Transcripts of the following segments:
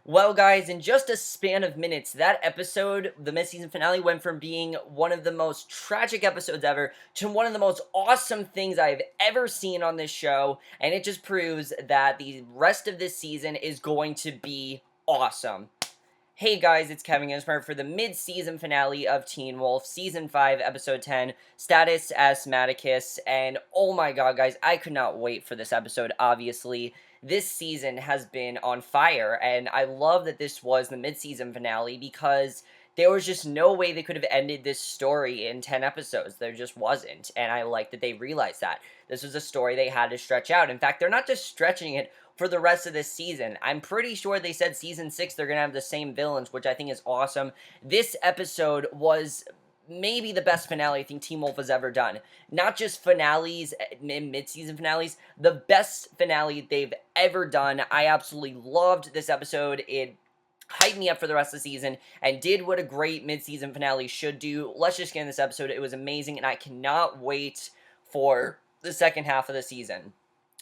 Well, guys, in just a span of minutes, that episode, the mid-season finale, went from being one of the most tragic episodes ever to one of the most awesome things I've ever seen on this show, and it just proves that the rest of this season is going to be awesome. Hey guys, it's Kevin Ginsberg for the mid-season finale of Teen Wolf, Season 5, Episode 10, Status Astmaticus, and oh my god, guys, I could not wait for this episode, obviously. This season has been on fire, and I love that this was the mid-season finale because there was just no way they could have ended this story in 10 episodes. There just wasn't, and I like that they realized that. This was a story they had to stretch out. In fact, they're not just stretching it for the rest of this season. I'm pretty sure they said season 6 they're going to have the same villains, which I think is awesome. This episode was maybe the best finale I think Teen Wolf has ever done. Not just finales, mid-season finales, the best finale they've ever done. I absolutely loved this episode. It hyped me up for the rest of the season and did what a great mid-season finale should do. Let's just get in this episode. It was amazing, and I cannot wait for the second half of the season.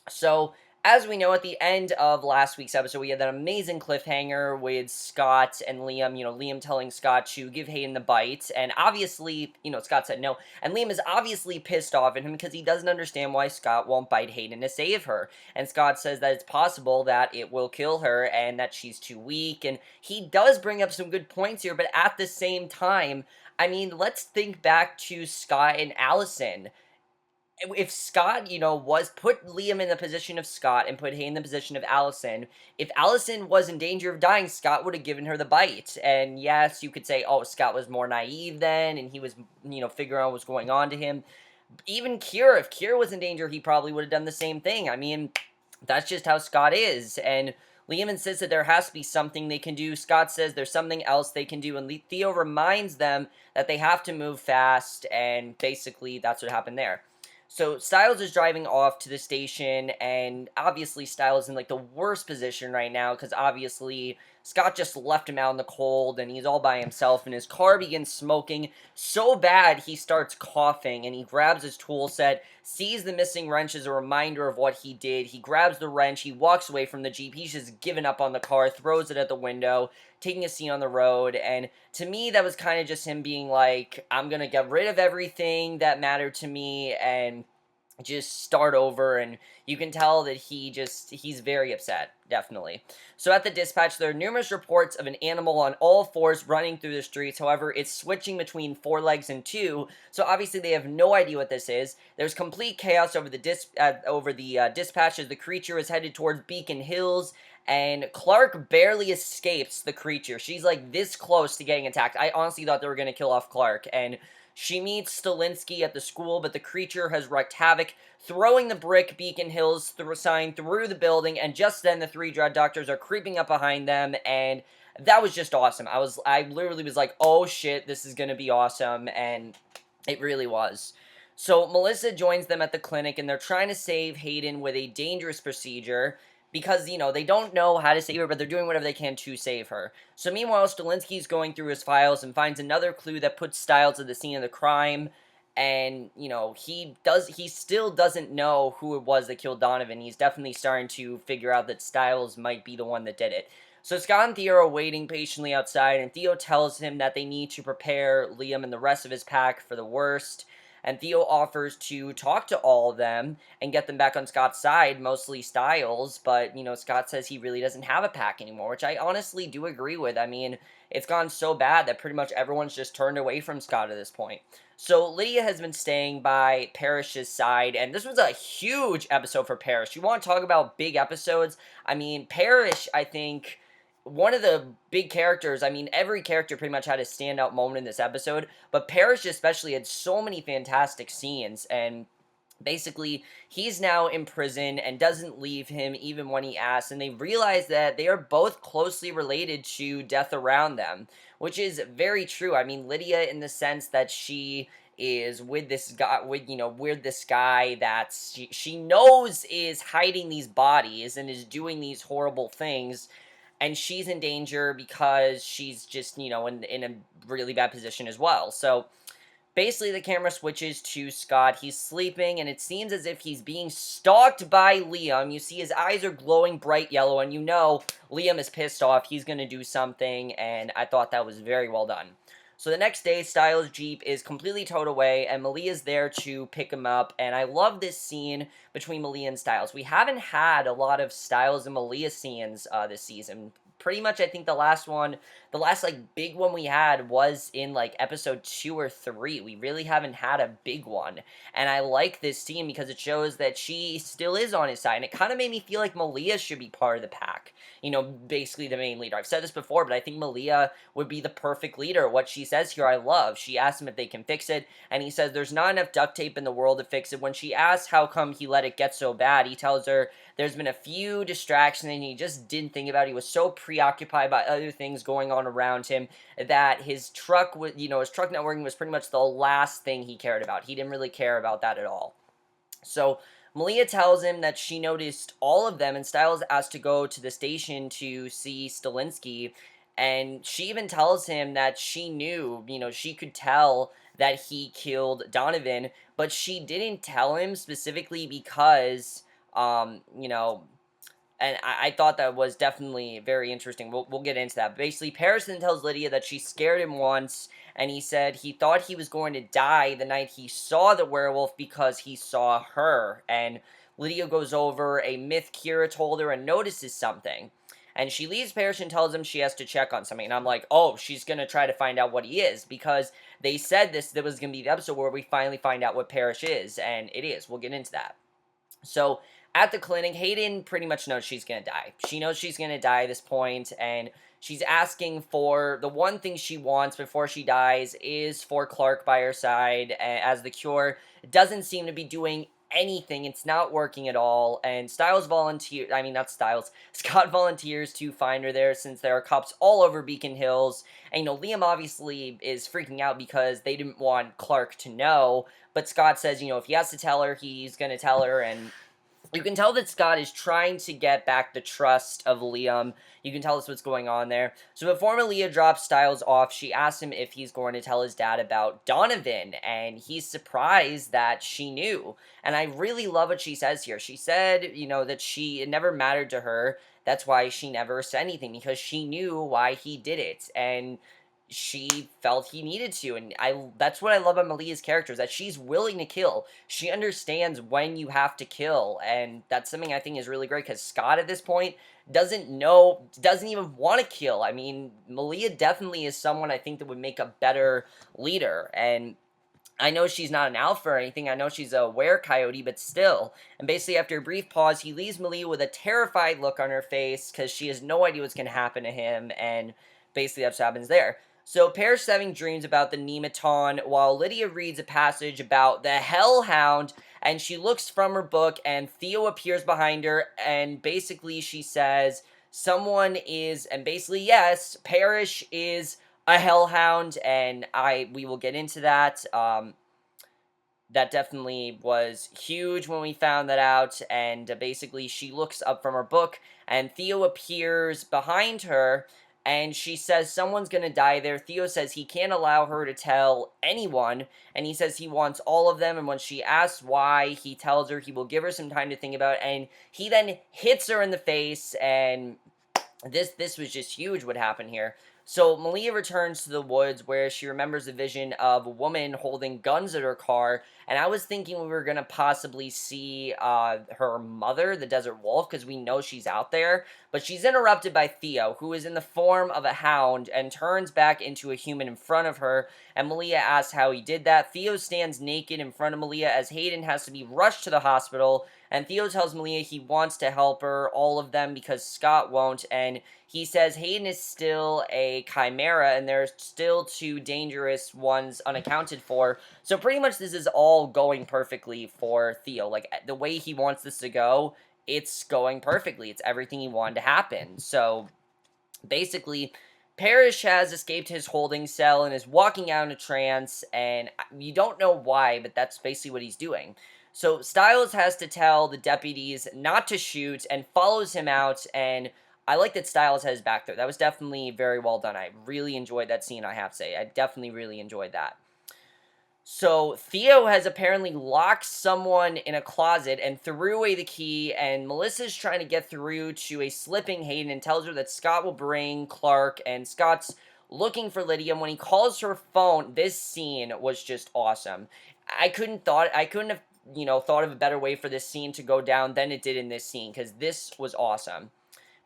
So, as we know, at the end of last week's episode, we had that amazing cliffhanger with Scott and Liam, Liam telling Scott to give Hayden the bite, and obviously, Scott said no, and Liam is obviously pissed off at him because he doesn't understand why Scott won't bite Hayden to save her, and Scott says that it's possible that it will kill her, and that she's too weak, and he does bring up some good points here, but at the same time, I mean, let's think back to Scott and Allison. If Scott, was put Liam in the position of Scott and put Hayden in the position of Allison, if Allison was in danger of dying, Scott would have given her the bite. And yes, you could say, oh, Scott was more naive then, and he was, figuring out what was going on to him. Even Kira, if Kira was in danger, he probably would have done the same thing. I mean, that's just how Scott is. And Liam insists that there has to be something they can do. Scott says there's something else they can do, and Theo reminds them that they have to move fast, and basically that's what happened there. So Stiles is driving off to the station, and obviously Stiles is in like the worst position right now because obviously Scott just left him out in the cold and he's all by himself, and his car begins smoking so bad he starts coughing, and he grabs his tool set, sees the missing wrench as a reminder of what he did. He grabs the wrench, he walks away from the Jeep, he's just given up on the car, throws it at the window, taking a seat on the road, and to me, that was kind of just him being like, I'm gonna get rid of everything that mattered to me and just start over, and you can tell that he's very upset, definitely. So at the dispatch, there are numerous reports of an animal on all fours running through the streets. However, it's switching between 4 legs and 2, so obviously they have no idea what this is. There's complete chaos over the dispatch as the creature is headed towards Beacon Hills, and Clark barely escapes the creature. She's like this close to getting attacked. I honestly thought they were going to kill off Clark, and she meets Stillenski at the school, but the creature has wreaked havoc, throwing the brick Beacon Hills sign through the building, and just then the 3 Dread Doctors are creeping up behind them, and that was just awesome. I literally was like, oh shit, this is gonna be awesome, and it really was. So Melissa joins them at the clinic, and they're trying to save Hayden with a dangerous procedure, because, they don't know how to save her, but they're doing whatever they can to save her. So meanwhile, Stillenski's going through his files and finds another clue that puts Stiles at the scene of the crime, and, he still doesn't know who it was that killed Donovan. He's definitely starting to figure out that Stiles might be the one that did it. So Scott and Theo are waiting patiently outside, and Theo tells him that they need to prepare Liam and the rest of his pack for the worst, and Theo offers to talk to all of them and get them back on Scott's side, mostly Stiles, but, Scott says he really doesn't have a pack anymore, which I honestly do agree with. I mean, it's gone so bad that pretty much everyone's just turned away from Scott at this point. So Lydia has been staying by Parrish's side, and this was a huge episode for Parrish. You want to talk about big episodes? I mean, Parrish, I think, one of the big characters. I mean, every character pretty much had a standout moment in this episode, but Parrish especially had so many fantastic scenes, and basically, he's now in prison and doesn't leave him even when he asks, and they realize that they are both closely related to death around them, which is very true. I mean, Lydia in the sense that she is with this guy, with this guy that she knows is hiding these bodies and is doing these horrible things, and she's in danger because she's just, in a really bad position as well. So basically the camera switches to Scott. He's sleeping, and it seems as if he's being stalked by Liam. You see his eyes are glowing bright yellow, and you know Liam is pissed off. He's going to do something, and I thought that was very well done. So the next day, Stiles' Jeep is completely towed away, and Malia's there to pick him up, and I love this scene between Malia and Stiles. We haven't had a lot of Stiles and Malia scenes this season. Pretty much, I think the last, like, big one we had was in, like, episode 2 or 3. We really haven't had a big one, and I like this scene because it shows that she still is on his side, and it kind of made me feel like Malia should be part of the pack. You know, basically the main leader. I've said this before, but I think Malia would be the perfect leader. What she says here, I love. She asks him if they can fix it, and he says there's not enough duct tape in the world to fix it. When she asks how come he let it get so bad, he tells her there's been a few distractions and he just didn't think about it. He was so preoccupied by other things going on around him that his truck his truck not working was pretty much the last thing he cared about. He didn't really care about that at all. So Malia tells him that she noticed all of them, and Stiles asked to go to the station to see Stillenski, and she even tells him that she knew, she could tell that he killed Donovan, but she didn't tell him specifically because, and I thought that was definitely very interesting. We'll get into that. Basically, Parrish then tells Lydia that she scared him once, and he said he thought he was going to die the night he saw the werewolf because he saw her. And Lydia goes over a myth Kira told her and notices something. And she leaves Parrish and tells him she has to check on something. And I'm like, oh, she's going to try to find out what he is. Because they said that was going to be the episode where we finally find out what Parrish is. And it is. We'll get into that. So at the clinic, Hayden pretty much knows she's going to die. She knows she's going to die at this point, and she's asking for the one thing she wants before she dies is for Clark by her side as the cure. It doesn't seem to be doing anything. It's not working at all, and Scott volunteers to find her there since there are cops all over Beacon Hills, and Liam obviously is freaking out because they didn't want Clark to know, but Scott says, if he has to tell her, he's going to tell her, and you can tell that Scott is trying to get back the trust of Liam. You can tell that's what's going on there. So before Malia drops Stiles off, she asks him if he's going to tell his dad about Donovan, and he's surprised that she knew. And I really love what she says here. She said, that it never mattered to her. That's why she never said anything, because she knew why he did it. And she felt he needed to, and that's what I love about Malia's character, is that she's willing to kill. She understands when you have to kill, and that's something I think is really great, because Scott at this point doesn't even want to kill. I mean, Malia definitely is someone I think that would make a better leader, and I know she's not an alpha or anything. I know she's a were-coyote, but still. And basically, after a brief pause, he leaves Malia with a terrified look on her face, because she has no idea what's going to happen to him, and basically that's what happens there. So Parrish is having dreams about the Nematon, while Lydia reads a passage about the Hellhound, and she looks from her book, and Theo appears behind her, and basically she says, yes, Parrish is a Hellhound, and we will get into that. That definitely was huge when we found that out, and basically she looks up from her book, and Theo appears behind her, and she says someone's gonna die there. Theo says he can't allow her to tell anyone, and he says he wants all of them, and when she asks why, he tells her he will give her some time to think about it, and he then hits her in the face, and this was just huge what happened here. So Malia returns to the woods where she remembers a vision of a woman holding guns at her car, and I was thinking we were going to possibly see her mother, the Desert Wolf, because we know she's out there, but she's interrupted by Theo, who is in the form of a hound, and turns back into a human in front of her, and Malia asks how he did that. Theo stands naked in front of Malia as Hayden has to be rushed to the hospital, and Theo tells Malia he wants to help her, all of them, because Scott won't, and he says Hayden is still a Chimera, and there's still 2 dangerous ones unaccounted for. So pretty much this is all going perfectly for Theo. Like, the way he wants this to go, it's going perfectly. It's everything he wanted to happen. So, basically, Parrish has escaped his holding cell and is walking out in a trance, and you don't know why, but that's basically what he's doing. So, Stiles has to tell the deputies not to shoot and follows him out, and I like that Stiles has his back there. That was definitely very well done. I really enjoyed that scene, I have to say. I definitely really enjoyed that. So Theo has apparently locked someone in a closet and threw away the key, and Melissa's trying to get through to a slipping Hayden and tells her that Scott will bring Clark, and Scott's looking for Lydia. And when he calls her phone, this scene was just awesome. I couldn't have, thought of a better way for this scene to go down than it did in this scene, because this was awesome.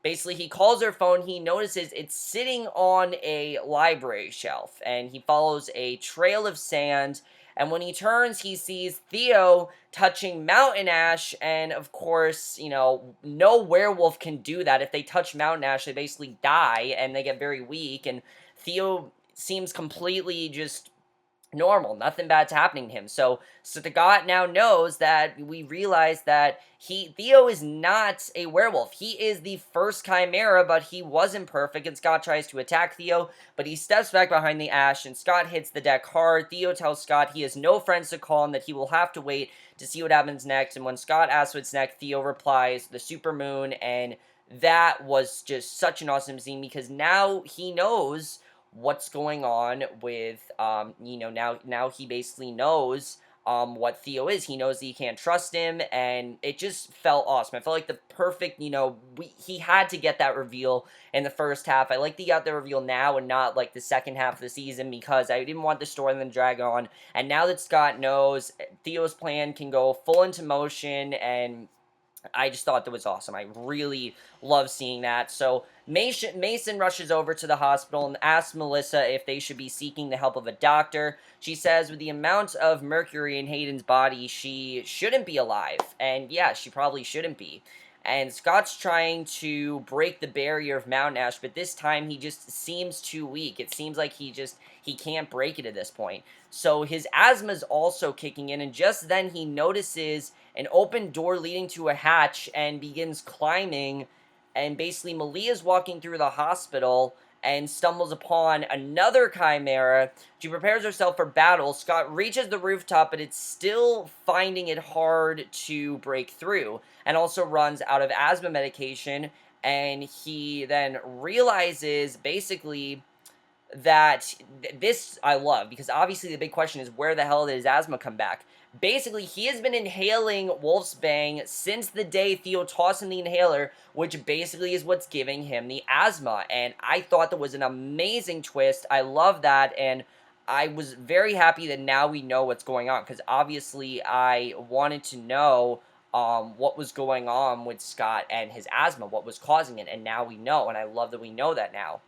Basically, he calls her phone, he notices it's sitting on a library shelf, and he follows a trail of sand, and when he turns, he sees Theo touching mountain ash, and of course, no werewolf can do that. If they touch mountain ash, they basically die, and they get very weak, and Theo seems completely just normal. Nothing bad's happening to him. So the god now knows that we realize that Theo is not a werewolf. He is the first Chimera, but he wasn't perfect, and Scott tries to attack Theo, but he steps back behind the ash, and Scott hits the deck hard. Theo tells Scott he has no friends to call and that he will have to wait to see what happens next, and when Scott asks what's next, Theo replies, the supermoon, and that was just such an awesome scene, because now he knows what's going on with, now he basically knows, what Theo is. He knows that he can't trust him, and it just felt awesome. I felt like the perfect, he had to get that reveal in the first half. I like that he got the reveal now and not, like, the second half of the season, because I didn't want the storyline to drag on, and now that Scott knows, Theo's plan can go full into motion, and I just thought that was awesome. I really love seeing that. So Mason rushes over to the hospital and asks Melissa if they should be seeking the help of a doctor. She says with the amount of mercury in Hayden's body, she shouldn't be alive. And yeah, she probably shouldn't be. And Scott's trying to break the barrier of mountain ash, but this time he just seems too weak. It seems like he can't break it at this point. So his asthma's also kicking in, and just then he notices an open door leading to a hatch and begins climbing, and basically Malia's walking through the hospital and stumbles upon another Chimera. She prepares herself for battle. Scott reaches the rooftop, but it's still finding it hard to break through, and also runs out of asthma medication, and he then realizes basically that this I love, because obviously the big question is where the hell did his asthma come back? Basically, he has been inhaling Wolf's Bane since the day Theo tossed him the inhaler, which basically is what's giving him the asthma, and I thought that was an amazing twist. I love that, and I was very happy that now we know what's going on, because obviously I wanted to know what was going on with Scott and his asthma, what was causing it, and now we know, and I love that we know that now.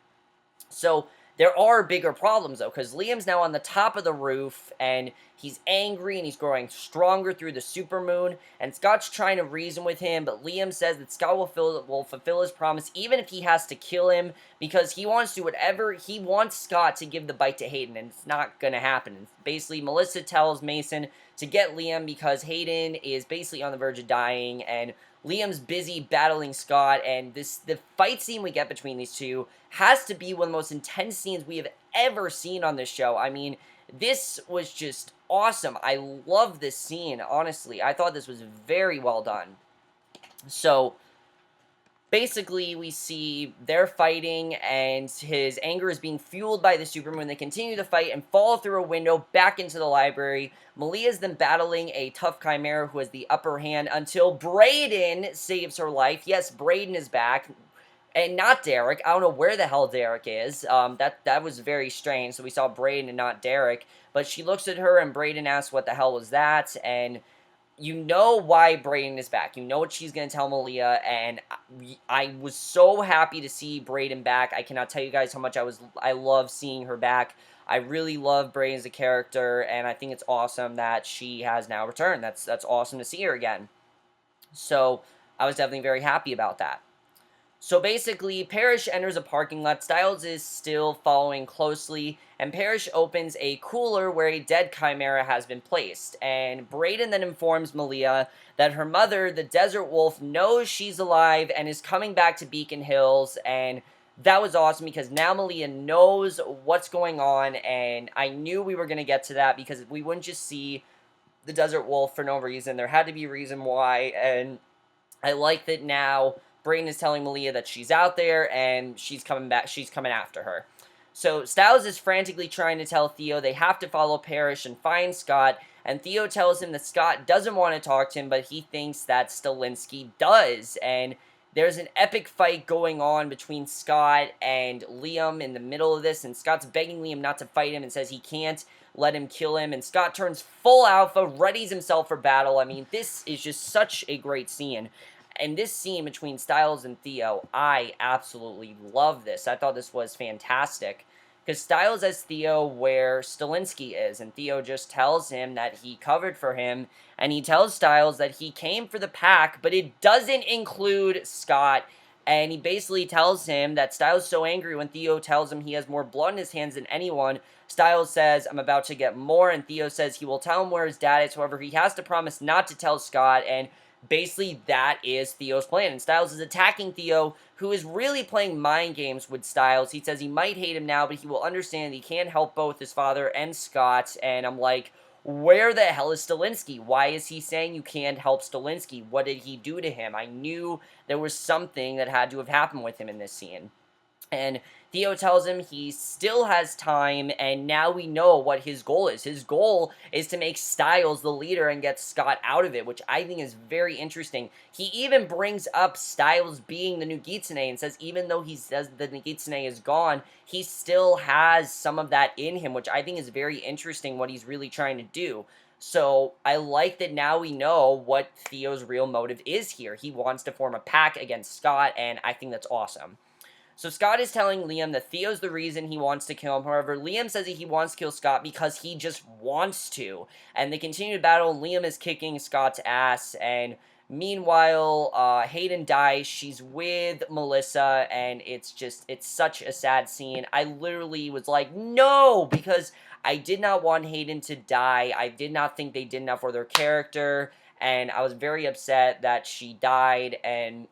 So there are bigger problems, though, because Liam's now on the top of the roof, and he's angry, and he's growing stronger through the supermoon, and Scott's trying to reason with him, but Liam says that Scott will fulfill his promise, even if he has to kill him, because he wants to do whatever, he wants Scott to give the bite to Hayden, and it's not gonna happen. Basically, Melissa tells Mason to get Liam, because Hayden is basically on the verge of dying, and Liam's busy battling Scott, and the fight scene we get between these two has to be one of the most intense scenes we have ever seen on this show. I mean, this was just awesome. I love this scene, honestly. I thought this was very well done. So basically, we see they're fighting, and his anger is being fueled by the supermoon. They continue to fight and fall through a window back into the library. Malia's then battling a tough Chimera who has the upper hand until Braden saves her life. Yes, Braden is back. And not Derek. I don't know where the hell Derek is. That was very strange. So we saw Braden and not Derek. But she looks at her, and Braden asks what the hell was that, and you know why Braden is back. You know what she's going to tell Malia, and I was so happy to see Braden back. I cannot tell you guys how much I love seeing her back. I really love Braden as a character, and I think it's awesome that she has now returned. That's awesome to see her again. So I was definitely very happy about that. So basically, Parrish enters a parking lot. Stiles is still following closely, and Parrish opens a cooler where a dead Chimera has been placed. And Braden then informs Malia that her mother, the Desert Wolf, knows she's alive and is coming back to Beacon Hills, and that was awesome because now Malia knows what's going on, and I knew we were going to get to that because we wouldn't just see the Desert Wolf for no reason. There had to be a reason why, and I like that now Braden is telling Malia that she's out there and she's coming back. She's coming after her. So Stiles is frantically trying to tell Theo they have to follow Parrish and find Scott, and Theo tells him that Scott doesn't want to talk to him, but he thinks that Stillenski does, and there's an epic fight going on between Scott and Liam in the middle of this, and Scott's begging Liam not to fight him and says he can't let him kill him, and Scott turns full alpha, readies himself for battle. I mean, this is just such a great scene. And this scene between Stiles and Theo, I absolutely love this. I thought this was fantastic. Because Stiles has Theo where Stillenski is, and Theo just tells him that he covered for him, and he tells Stiles that he came for the pack, but it doesn't include Scott, and he basically tells him that Stiles is so angry when Theo tells him he has more blood in his hands than anyone. Stiles says, I'm about to get more, and Theo says he will tell him where his dad is. However, he has to promise not to tell Scott, and basically that is Theo's plan. And Stiles is attacking Theo, who is really playing mind games with Stiles. He says he might hate him now, but he will understand he can't help both his father and Scott. And I'm like, where the hell is Stillenski? Why is he saying you can't help Stillenski? What did he do to him? I knew there was something that had to have happened with him in this scene. And Theo tells him he still has time, and now we know what his goal is. His goal is to make Stiles the leader and get Scott out of it, which I think is very interesting. He even brings up Stiles being the new Gitsune and says even though he says that the Gitsune is gone, he still has some of that in him, which I think is very interesting what he's really trying to do. So I like that now we know what Theo's real motive is here. He wants to form a pack against Scott, and I think that's awesome. So Scott is telling Liam that Theo's the reason he wants to kill him. However, Liam says that he wants to kill Scott because he just wants to. And they continue to battle, and Liam is kicking Scott's ass. And meanwhile, Hayden Dies. She's with Melissa, and it's such a sad scene. I literally was like, no, because I did not want Hayden to die. I did not think they did enough for their character, and I was very upset that she died. And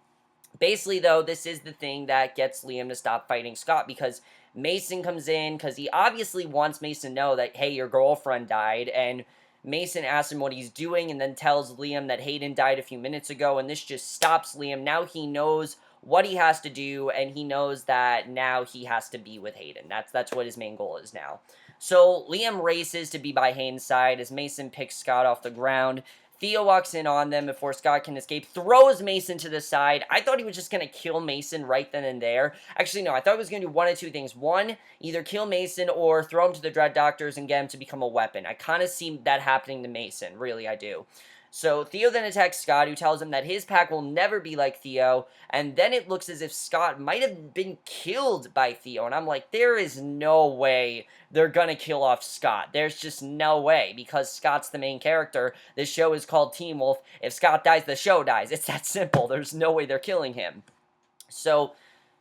basically, though, this is the thing that gets Liam to stop fighting Scott, because Mason comes in, because he obviously wants Mason to know that, hey, your girlfriend died, and Mason asks him what he's doing, and then tells Liam that Hayden died a few minutes ago, and this just stops Liam. Now he knows what he has to do, and he knows that now he has to be with Hayden. That's what his main goal is now. So Liam races to be by Hayden's side as Mason picks Scott off the ground. Theo walks in on them before Scott can escape, throws Mason to the side. I thought he was just going to kill Mason right then and there. Actually, no, I thought he was going to do one of two things. One, either kill Mason or throw him to the Dread Doctors and get him to become a weapon. I kind of see that happening to Mason. Really, I do. So Theo then attacks Scott, who tells him that his pack will never be like Theo, and then it looks as if Scott might have been killed by Theo, and I'm like, there is no way they're gonna kill off Scott. There's just no way, because Scott's the main character. This show is called Teen Wolf. If Scott dies, the show dies. It's that simple. There's no way they're killing him. So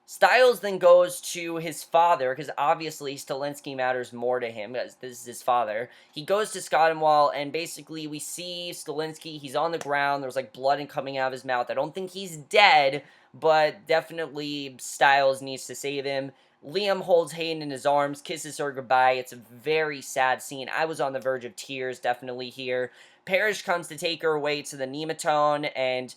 Stiles then goes to his father, because obviously Stillenski matters more to him, because this is his father. He goes to Scott and Wall, and basically we see Stillenski, he's on the ground, there's like blood coming out of his mouth. I don't think he's dead, but definitely Stiles needs to save him. Liam holds Hayden in his arms, kisses her goodbye. It's a very sad scene. I was on the verge of tears, definitely here. Parrish comes to take her away to the nematone, and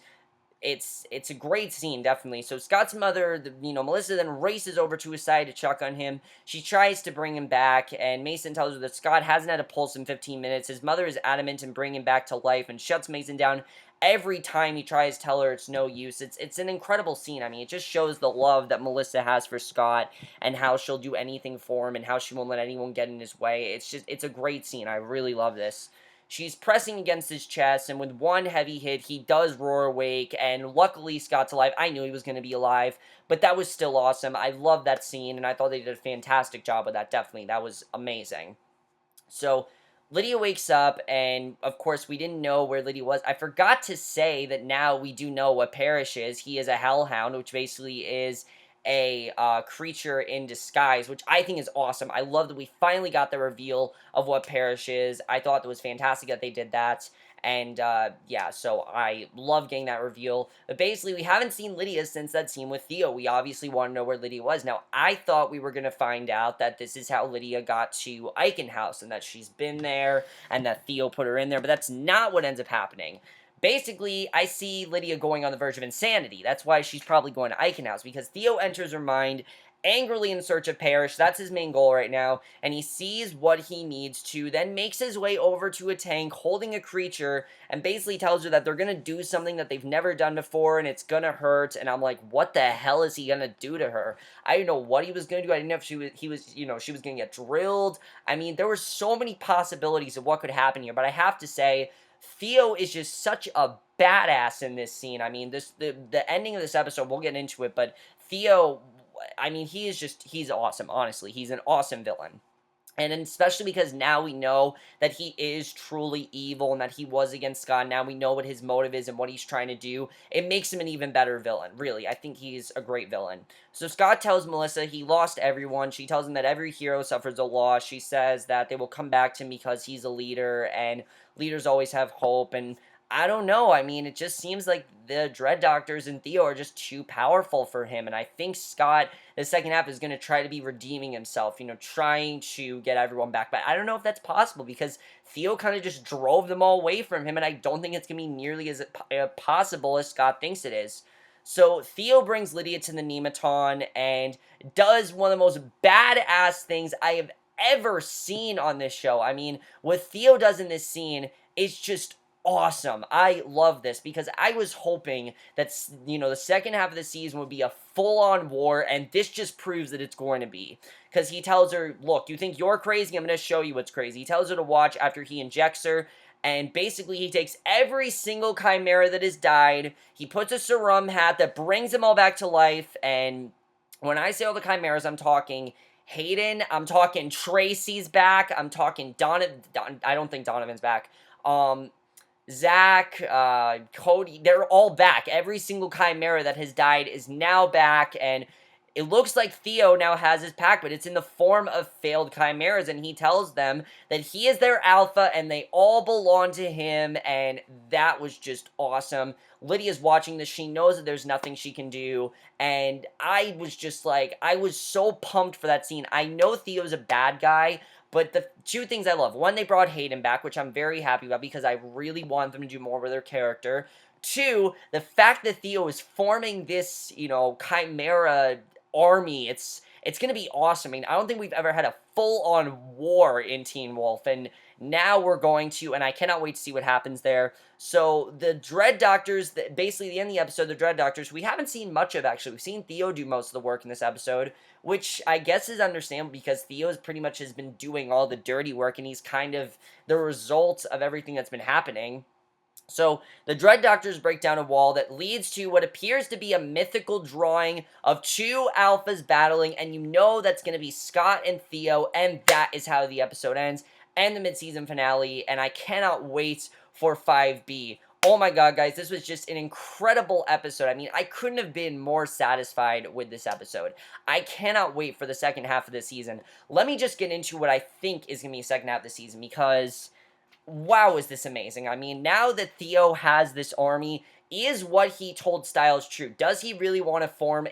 it's a great scene, definitely. So Scott's mother, Melissa then races over to his side to check on him. She tries to bring him back, and Mason tells her that Scott hasn't had a pulse in 15 minutes. His mother is adamant in bringing him back to life and shuts Mason down every time he tries to tell her it's no use. It's an incredible scene. I mean, it just shows the love that Melissa has for Scott and how she'll do anything for him and how she won't let anyone get in his way. It's a great scene. I really love this. She's pressing against his chest, and with one heavy hit, he does roar awake, and luckily Scott's alive. I knew he was going to be alive, but that was still awesome. I love that scene, and I thought they did a fantastic job with that, definitely. That was amazing. So Lydia wakes up, and of course we didn't know where Lydia was. I forgot to say that now we do know what Parrish is. He is a Hellhound, which basically is a creature in disguise, which I think is awesome. I love that we finally got the reveal of what Parrish is. I thought it was fantastic that they did that. And, yeah, so I love getting that reveal. But basically, we haven't seen Lydia since that scene with Theo. We obviously want to know where Lydia was. Now, I thought we were going to find out that this is how Lydia got to Eichen House, and that she's been there, and that Theo put her in there, but that's not what ends up happening. Basically, I see Lydia going on the verge of insanity. That's why she's probably going to Eichen House, because Theo enters her mind, angrily in search of Parrish. That's his main goal right now, and he sees what he needs to, then makes his way over to a tank holding a creature, and basically tells her that they're gonna do something that they've never done before, and it's gonna hurt, and I'm like, what the hell is he gonna do to her? I didn't know what he was gonna do. I didn't know if she was gonna get drilled. I mean, there were so many possibilities of what could happen here, but I have to say, Theo is just such a badass in this scene. I mean, the ending of this episode, we'll get into it, but Theo, I mean, he's awesome, honestly. He's an awesome villain. And especially because now we know that he is truly evil and that he was against Scott. Now we know what his motive is and what he's trying to do. It makes him an even better villain, really. I think he's a great villain. So Scott tells Melissa he lost everyone. She tells him that every hero suffers a loss. She says that they will come back to him because he's a leader and leaders always have hope. And I don't know. I mean, it just seems like the Dread Doctors and Theo are just too powerful for him. And I think Scott, the second half, is going to try to be redeeming himself, trying to get everyone back. But I don't know if that's possible because Theo kind of just drove them all away from him. And I don't think it's going to be nearly as possible as Scott thinks it is. So Theo brings Lydia to the Nematon and does one of the most badass things I have ever seen on this show. I mean, what Theo does in this scene is just awesome. I love this because I was hoping that, the second half of the season would be a full-on war, and this just proves that it's going to be. Because he tells her, look, you think you're crazy? I'm going to show you what's crazy. He tells her to watch after he injects her, and basically he takes every single Chimera that has died, he puts a serum hat that brings them all back to life, and when I say all the Chimeras, I'm talking Hayden, I'm talking Tracy's back, I'm talking Donovan, I don't think Donovan's back, Zach, Cody, they're all back. Every single Chimera that has died is now back, and it looks like Theo now has his pack, but it's in the form of failed Chimeras, and he tells them that he is their alpha, and they all belong to him, and that was just awesome. Lydia's watching this. She knows that there's nothing she can do, and I was just like, I was so pumped for that scene. I know Theo's a bad guy, but the two things I love, one, they brought Hayden back, which I'm very happy about because I really want them to do more with their character. Two, the fact that Theo is forming this, Chimera army, it's going to be awesome. I mean, I don't think we've ever had a full-on war in Teen Wolf, and now we're going to, and I cannot wait to see what happens there. So, the Dread Doctors, basically the end of the episode, the Dread Doctors, we haven't seen much of, actually. We've seen Theo do most of the work in this episode, which I guess is understandable because Theo pretty much has been doing all the dirty work, and he's kind of the result of everything that's been happening. So, the Dread Doctors break down a wall that leads to what appears to be a mythical drawing of two alphas battling, and you know that's going to be Scott and Theo, and that is how the episode ends, and the mid-season finale, and I cannot wait for 5B. Oh my god, guys, this was just an incredible episode. I mean, I couldn't have been more satisfied with this episode. I cannot wait for the second half of the season. Let me just get into what I think is going to be the second half of the season, because wow, is this amazing. I mean, now that Theo has this army, is what he told Stiles true? Does he really want to form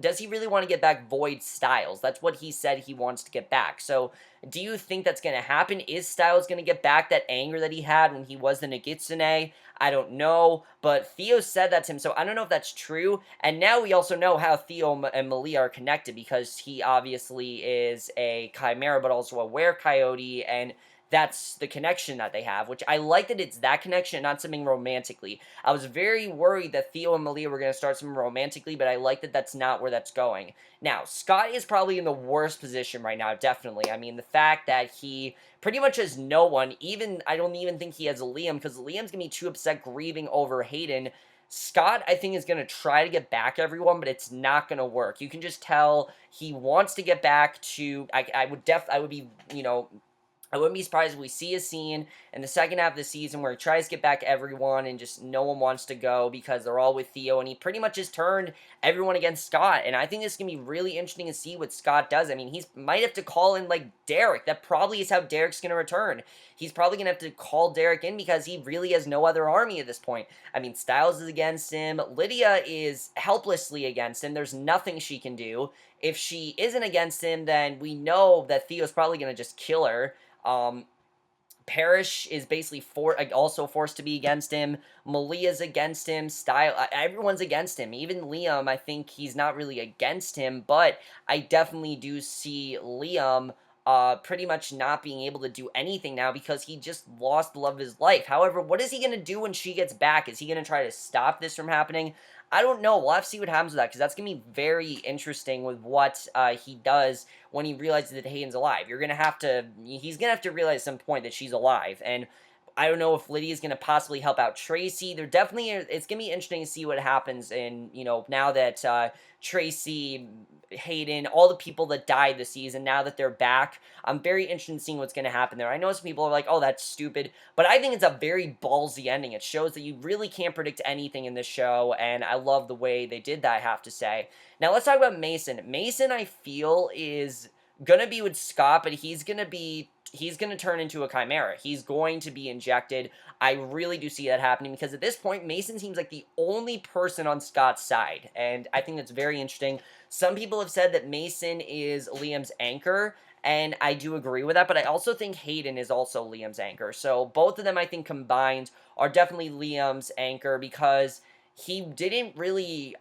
does he really want to get back Void Stiles? That's what he said he wants to get back. So, do you think that's going to happen? Is Stiles going to get back that anger that he had when he was the Nagitsune? I don't know, but Theo said that to him, so I don't know if that's true. And now we also know how Theo and Malia are connected, because he obviously is a Chimera, but also a Were-Coyote, and that's the connection that they have, which I like that it's that connection, not something romantically. I was very worried that Theo and Malia were going to start something romantically, but I like that that's not where that's going. Now, Scott is probably in the worst position right now, definitely. I mean, the fact that he pretty much has no one, I don't even think he has Liam, because Liam's going to be too upset grieving over Hayden. Scott, I think, is going to try to get back everyone, but it's not going to work. You can just tell he wants to get back to, I would be, I wouldn't be surprised if we see a scene in the second half of the season where he tries to get back everyone and just no one wants to go because they're all with Theo, and he pretty much has turned everyone against Scott, and I think this is going to be really interesting to see what Scott does. I mean, he might have to call in, Derek. That probably is how Derek's going to return. He's probably going to have to call Derek in because he really has no other army at this point. I mean, Stiles is against him. Lydia is helplessly against him. There's nothing she can do. If she isn't against him, then we know that Theo's probably going to just kill her. Parrish is basically also forced to be against him. Malia's against him. Everyone's against him. Even Liam, I think he's not really against him, but I definitely do see Liam pretty much not being able to do anything now because he just lost the love of his life. However, what is he going to do when she gets back? Is he going to try to stop this from happening? I don't know. We'll have to see what happens with that because that's going to be very interesting with what he does when he realizes that Hayden's alive. He's going to have to realize at some point that she's alive. And I don't know if Lydia's going to possibly help out Tracy. It's going to be interesting to see what happens now that Tracy, Hayden, all the people that died this season, now that they're back, I'm very interested in seeing what's going to happen there. I know some people are like, oh, that's stupid, but I think it's a very ballsy ending. It shows that you really can't predict anything in this show, and I love the way they did that, I have to say. Now, let's talk about Mason. Mason, I feel, is going to be with Scott, but he's going to turn into a Chimera. He's going to be injected. I really do see that happening because at this point, Mason seems like the only person on Scott's side, and I think that's very interesting. Some people have said that Mason is Liam's anchor, and I do agree with that, but I also think Hayden is also Liam's anchor. So both of them, I think, combined are definitely Liam's anchor because he didn't really,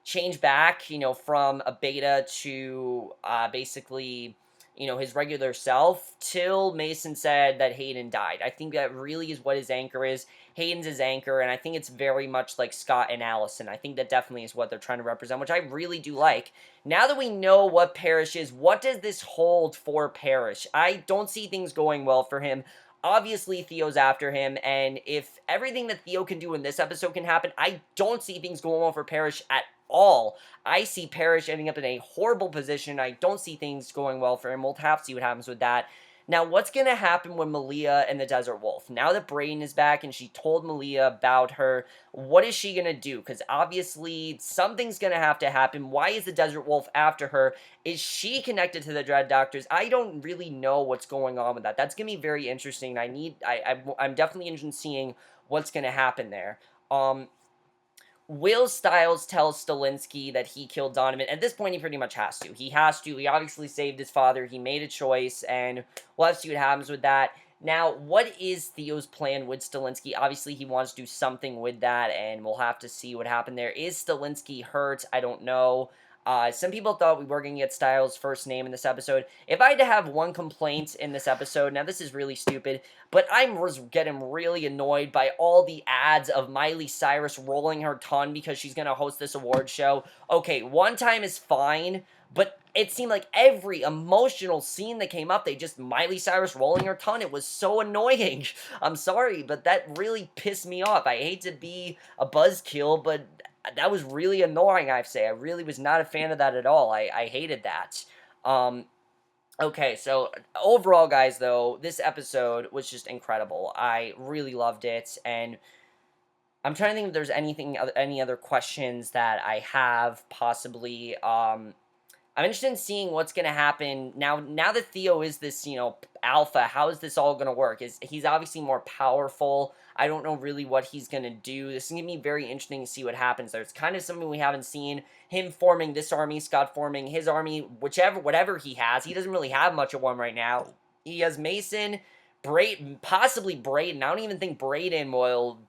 change back, from a beta to basically his regular self till Mason said that Hayden died. I think that really is what his anchor is. Hayden's his anchor, and I think it's very much like Scott and Allison. I think that definitely is what they're trying to represent, which I really do like. Now that we know what Parrish is, what does this hold for Parrish? I don't see things going well for him. Obviously, Theo's after him, and if everything that Theo can do in this episode can happen, I don't see things going well for Parrish at all. I see Parrish ending up in a horrible position. I don't see things going well for him. We'll have to see what happens with that. Now, what's going to happen with Malia and the Desert Wolf? Now that Brayden is back and she told Malia about her, what is she going to do? Because obviously, something's going to have to happen. Why is the Desert Wolf after her? Is she connected to the Dread Doctors? I don't really know what's going on with that. That's going to be very interesting. I'm definitely interested in seeing what's going to happen there. Will Stiles tell Stillenski that he killed Donovan? At this point, he pretty much has to. He has to. He obviously saved his father. He made a choice, and we'll have to see what happens with that. Now, what is Theo's plan with Stillenski? Obviously, he wants to do something with that, and we'll have to see what happened there. Is Stillenski hurt? I don't know. Some people thought we were going to get Stiles' first name in this episode. If I had to have one complaint in this episode, now this is really stupid, but I was getting really annoyed by all the ads of Miley Cyrus rolling her tongue because she's going to host this award show. Okay, one time is fine, but it seemed like every emotional scene that came up, Miley Cyrus rolling her tongue. It was so annoying. I'm sorry, but that really pissed me off. I hate to be a buzzkill, but that was really annoying, I say. I really was not a fan of that at all. I hated that. Okay, so overall, guys, though, this episode was just incredible. I really loved it, and I'm trying to think if there's any other questions that I have, possibly. I'm interested in seeing what's going to happen now that Theo is this, alpha. How is this all going to work? He's obviously more powerful. I don't know really what he's going to do. This is going to be very interesting to see what happens there. It's kind of something we haven't seen. Him forming this army, Scott forming his army, whatever he has. He doesn't really have much of one right now. He has Mason, possibly Brayden. I don't even think Brayden will...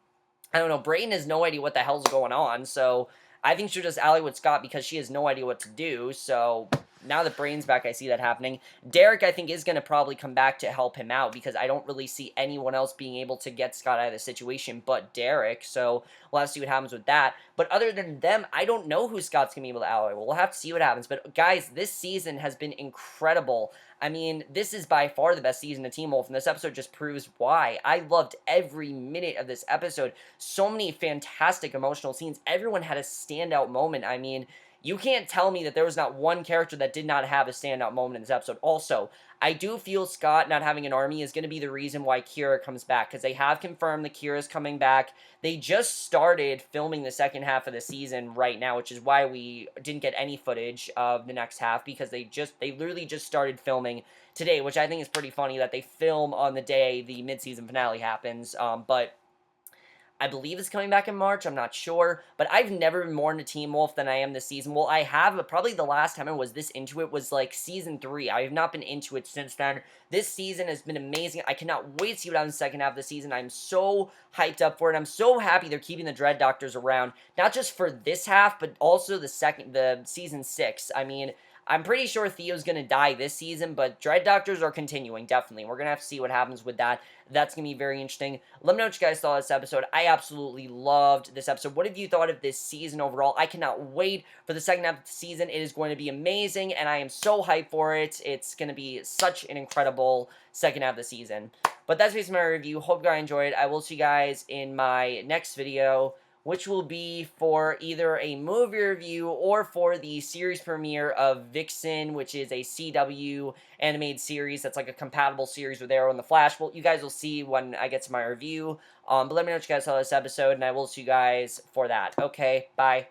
I don't know. Brayden has no idea what the hell's going on, so... I think she'll just ally with Scott because she has no idea what to do, so now that Brayden's back, I see that happening. Derek, I think, is going to probably come back to help him out because I don't really see anyone else being able to get Scott out of the situation but Derek, so we'll have to see what happens with that. But other than them, I don't know who Scott's going to be able to ally. We'll have to see what happens, but guys, this season has been incredible. I mean, this is by far the best season of Teen Wolf, and this episode just proves why. I loved every minute of this episode. So many fantastic emotional scenes. Everyone had a standout moment. I mean, you can't tell me that there was not one character that did not have a standout moment in this episode. Also, I do feel Scott not having an army is going to be the reason why Kira comes back, because they have confirmed that Kira's coming back. They just started filming the second half of the season right now, which is why we didn't get any footage of the next half, because they literally just started filming today, which I think is pretty funny that they film on the day the mid-season finale happens, but I believe is coming back in March. I'm not sure, but I've never been more into Teen Wolf than I am this season. Well, I have, but probably the last time I was this into it was like season 3. I have not been into it since then. This season has been amazing. I cannot wait to see what happens in the second half of the season. I'm so hyped up for it. I'm so happy they're keeping the Dread Doctors around, not just for this half, but also the season 6. I mean, I'm pretty sure Theo's going to die this season, but Dread Doctors are continuing, definitely. We're going to have to see what happens with that. That's going to be very interesting. Let me know what you guys thought of this episode. I absolutely loved this episode. What have you thought of this season overall? I cannot wait for the second half of the season. It is going to be amazing, and I am so hyped for it. It's going to be such an incredible second half of the season. But that's basically my review. Hope you guys enjoyed. I will see you guys in my next video, which will be for either a movie review or for the series premiere of Vixen, which is a CW animated series that's like a compatible series with Arrow and The Flash. Well, you guys will see when I get to my review. But let me know what you guys thought of this episode, and I will see you guys for that. Okay, bye.